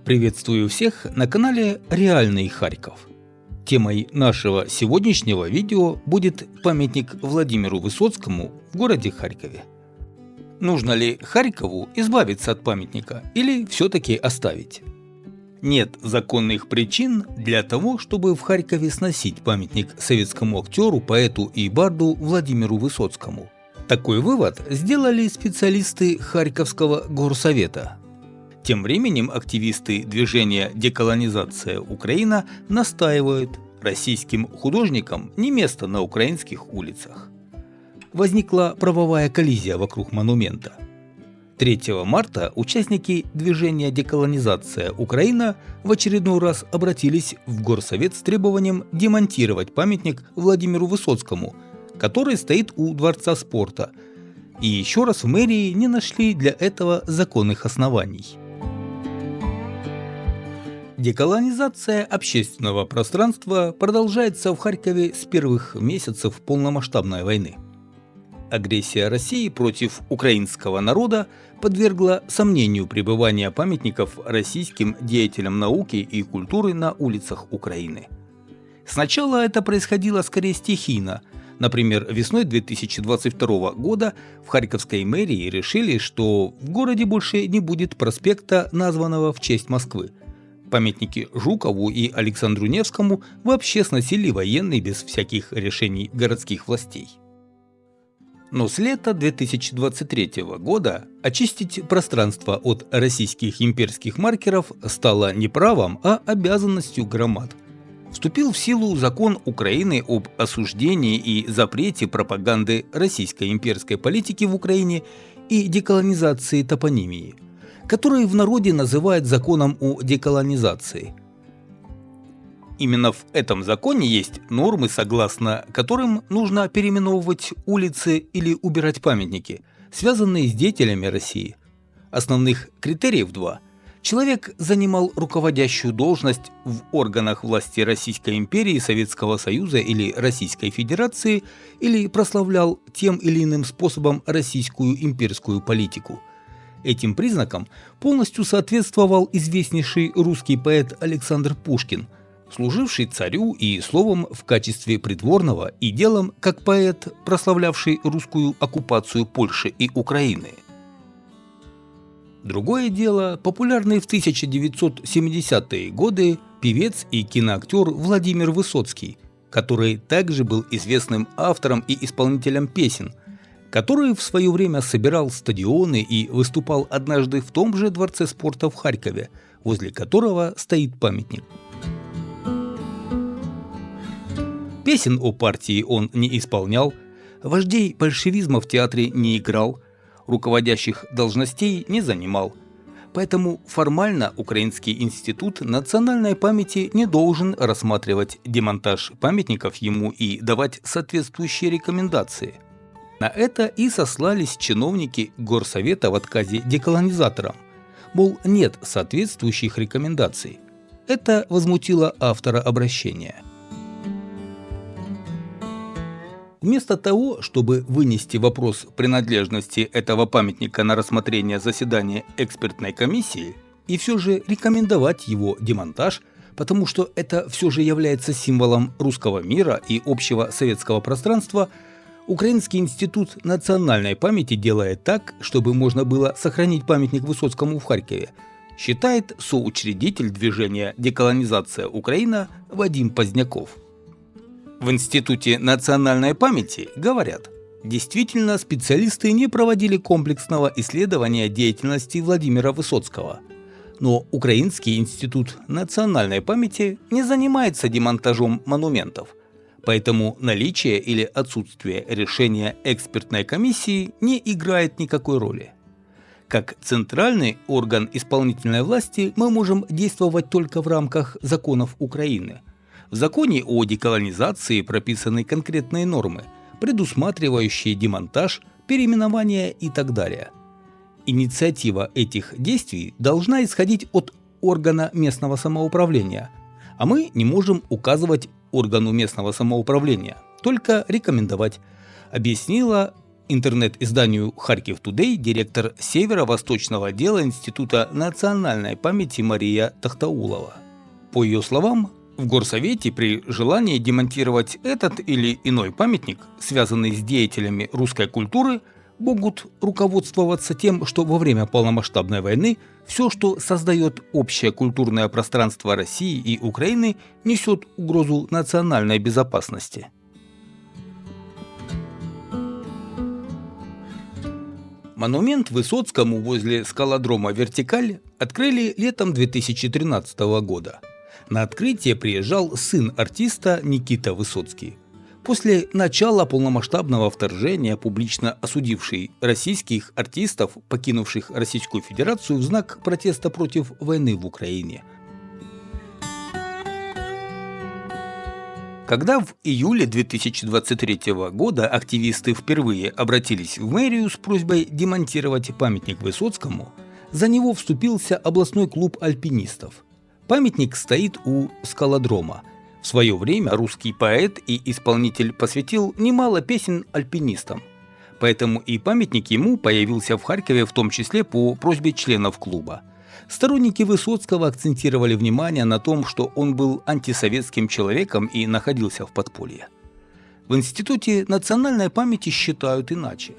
Приветствую всех на канале Реальный Харьков. Темой нашего сегодняшнего видео будет памятник Владимиру Высоцкому в городе Харькове. Нужно ли Харькову избавиться от памятника или все-таки оставить? Нет законных причин для того, чтобы в Харькове сносить памятник советскому актеру, поэту и барду Владимиру Высоцкому. Такой вывод сделали специалисты Харьковского горсовета. Тем временем активисты движения «Деколонизация Украина» настаивают: российским художникам не место на украинских улицах. Возникла правовая коллизия вокруг монумента. 3 марта участники движения «Деколонизация Украина» в очередной раз обратились в горсовет с требованием демонтировать памятник Владимиру Высоцкому, который стоит у Дворца спорта, и еще раз в мэрии не нашли для этого законных оснований. Деколонизация общественного пространства продолжается в Харькове с первых месяцев полномасштабной войны. Агрессия России против украинского народа подвергла сомнению пребывание памятников российским деятелям науки и культуры на улицах Украины. Сначала это происходило скорее стихийно. Например, весной 2022 года в Харьковской мэрии решили, что в городе больше не будет проспекта, названного в честь Москвы. Памятники Жукову и Александру Невскому вообще сносили военные без всяких решений городских властей. Но с лета 2023 года очистить пространство от российских имперских маркеров стало не правом, а обязанностью громад. Вступил в силу закон Украины об осуждении и запрете пропаганды российской имперской политики в Украине и деколонизации топонимии, который в народе называют законом о деколонизации. Именно в этом законе есть нормы, согласно которым нужно переименовывать улицы или убирать памятники, связанные с деятелями России. Основных критериев два. Человек занимал руководящую должность в органах власти Российской империи, Советского Союза или Российской Федерации, или прославлял тем или иным способом российскую имперскую политику. Этим признакам полностью соответствовал известнейший русский поэт Александр Пушкин, служивший царю и словом в качестве придворного, и делом как поэт, прославлявший русскую оккупацию Польши и Украины. Другое дело – популярный в 1970-е годы певец и киноактер Владимир Высоцкий, который также был известным автором и исполнителем песен, который в свое время собирал стадионы и выступал однажды в том же Дворце спорта в Харькове, возле которого стоит памятник. Песен о партии он не исполнял, вождей большевизма в театре не играл, руководящих должностей не занимал. Поэтому формально Украинский институт национальной памяти не должен рассматривать демонтаж памятников ему и давать соответствующие рекомендации. На это и сослались чиновники горсовета в отказе деколонизаторам, мол, нет соответствующих рекомендаций. Это возмутило автора обращения. Вместо того, чтобы вынести вопрос принадлежности этого памятника на рассмотрение заседания экспертной комиссии и все же рекомендовать его демонтаж, потому что это все же является символом русского мира и общего советского пространства, Украинский институт национальной памяти делает так, чтобы можно было сохранить памятник Высоцкому в Харькове, считает соучредитель движения «Деколонизация Украина» Вадим Поздняков. В Институте национальной памяти говорят: действительно, специалисты не проводили комплексного исследования деятельности Владимира Высоцкого. Но Украинский институт национальной памяти не занимается демонтажом монументов, поэтому наличие или отсутствие решения экспертной комиссии не играет никакой роли. Как центральный орган исполнительной власти мы можем действовать только в рамках законов Украины. В законе о деколонизации прописаны конкретные нормы, предусматривающие демонтаж, переименование и так далее. Инициатива этих действий должна исходить от органа местного самоуправления, а мы не можем указывать органу местного самоуправления, только рекомендовать, объяснила интернет-изданию «Харьков Тудей» директор северо-восточного отдела Института национальной памяти Мария Тахтаулова. По ее словам, в Горсовете при желании демонтировать этот или иной памятник, связанный с деятелями русской культуры, могут руководствоваться тем, что во время полномасштабной войны все, что создает общее культурное пространство России и Украины, несет угрозу национальной безопасности. Монумент Высоцкому возле скалодрома «Вертикаль» открыли летом 2013 года. На открытие приезжал сын артиста Никита Высоцкий. После начала полномасштабного вторжения, публично осудивший российских артистов, покинувших Российскую Федерацию в знак протеста против войны в Украине. Когда в июле 2023 года активисты впервые обратились в мэрию с просьбой демонтировать памятник Высоцкому, за него вступился областной клуб альпинистов. Памятник стоит у скалодрома. В свое время русский поэт и исполнитель посвятил немало песен альпинистам. Поэтому и памятник ему появился в Харькове, в том числе по просьбе членов клуба. Сторонники Высоцкого акцентировали внимание на том, что он был антисоветским человеком и находился в подполье. В Институте национальной памяти считают иначе.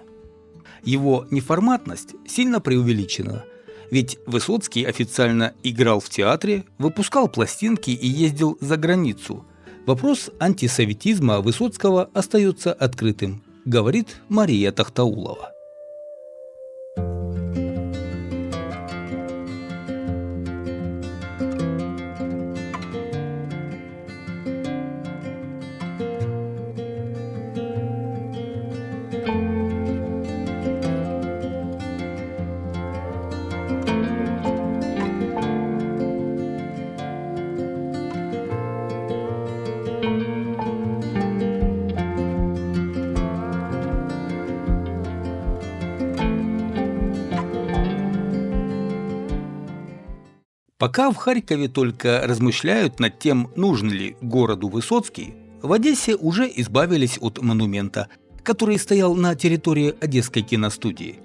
Его неформатность сильно преувеличена, ведь Высоцкий официально играл в театре, выпускал пластинки и ездил за границу. Вопрос антисоветизма Высоцкого остается открытым, говорит Мария Тахтаулова. Пока в Харькове только размышляют над тем, нужен ли городу Высоцкий, в Одессе уже избавились от монумента, который стоял на территории Одесской киностудии.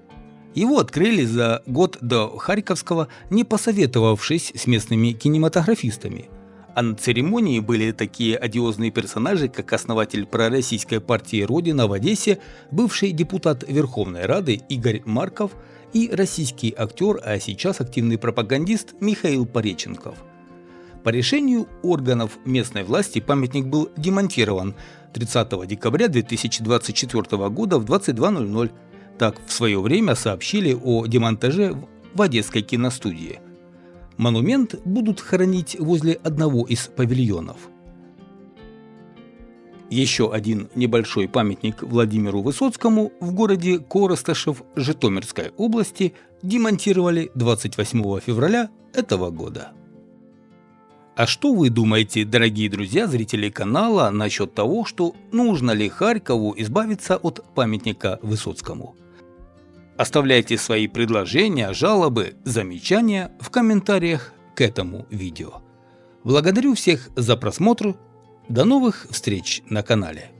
Его открыли за год до Харьковского, не посоветовавшись с местными кинематографистами. А на церемонии были такие одиозные персонажи, как основатель пророссийской партии «Родина» в Одессе, бывший депутат Верховной Рады Игорь Марков и российский актер, а сейчас активный пропагандист Михаил Пореченков. По решению органов местной власти памятник был демонтирован 30 декабря 2024 года в 22:00. Так в свое время сообщили о демонтаже в Одесской киностудии. Монумент будут хоронить возле одного из павильонов. Еще один небольшой памятник Владимиру Высоцкому в городе Коростышев Житомирской области демонтировали 28 февраля этого года. А что вы думаете, дорогие друзья, зрители канала, насчет того, что нужно ли Харькову избавиться от памятника Высоцкому? Оставляйте свои предложения, жалобы, замечания в комментариях к этому видео. Благодарю всех за просмотр. До новых встреч на канале.